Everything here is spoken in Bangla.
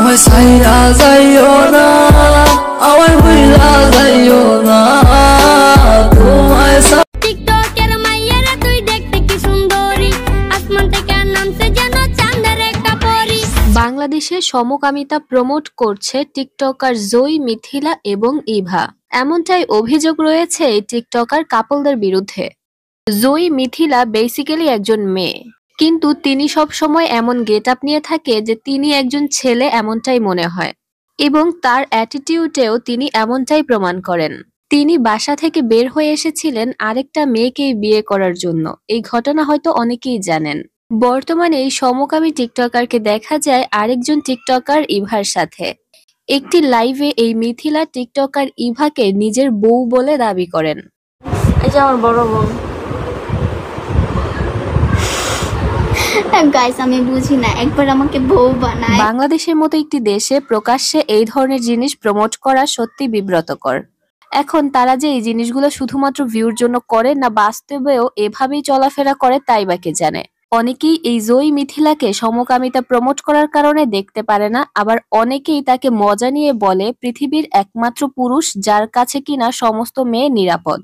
আমায় ছাইরা যাইও না, আমায় ভুইলা যাইও না, তোমায় টিকটকের মাইয়ারা তুই দেখতে কি সুন্দরী, আসমান থেকে নামছে যেন চাঁদের একটা পরী। বাংলাদেশে সমকামিতা প্রমোট করছে টিকটকার জয়ী, মিথিলা এবং ইভা। এমনটাই অভিযোগ রয়েছে এই টিকটকার কাপলদের বিরুদ্ধে। জয়ী মিথিলা বেসিক্যালি একজন মেয়ে, কিন্তু তিনি সব সময় এমন গেট আপ নিয়ে থাকে যে তিনি একজন ছেলে এমনটাই মনে হয়, এবং তার অ্যাটিটিউডেও তিনি এমনটাই প্রমাণ করেন। তিনি বাসা থেকে বের হয়ে এসেছিলেন আরেকটা মেয়েকেই বিয়ে করার জন্য। এই ঘটনা হয়তো অনেকেই জানেন। বর্তমানে এই সমকামী টিকটকারকে দেখা যায় আরেকজন টিকটকার ইভার সাথে। একটি লাইভে এই মিথিলা টিকটকার ইভাকে নিজের বউ বলে দাবি করেন। এই যে আমার বড় বোন। গাইস আমি বুঝি না, একবার আমাকে বউ বানায়। বাংলাদেশের মতো একটি দেশে প্রকাশ্যে এই ধরনের জিনিস প্রমোট করা সত্যি বিব্রতকর। এখন তারা যে এই জিনিসগুলো শুধুমাত্র ভিউর জন্য করে না বাস্তবেও এভাবেই চলাফেরা করে তাই বা কে জানে। অনেকেই এই জয়ী মিথিলাকে সমকামিতা প্রমোট করার কারণে দেখতে পারে না, আবার অনেকেই তাকে মজা নিয়ে বলে পৃথিবীর একমাত্র পুরুষ যার কাছে কিনা সমস্ত মেয়ে নিরাপদ।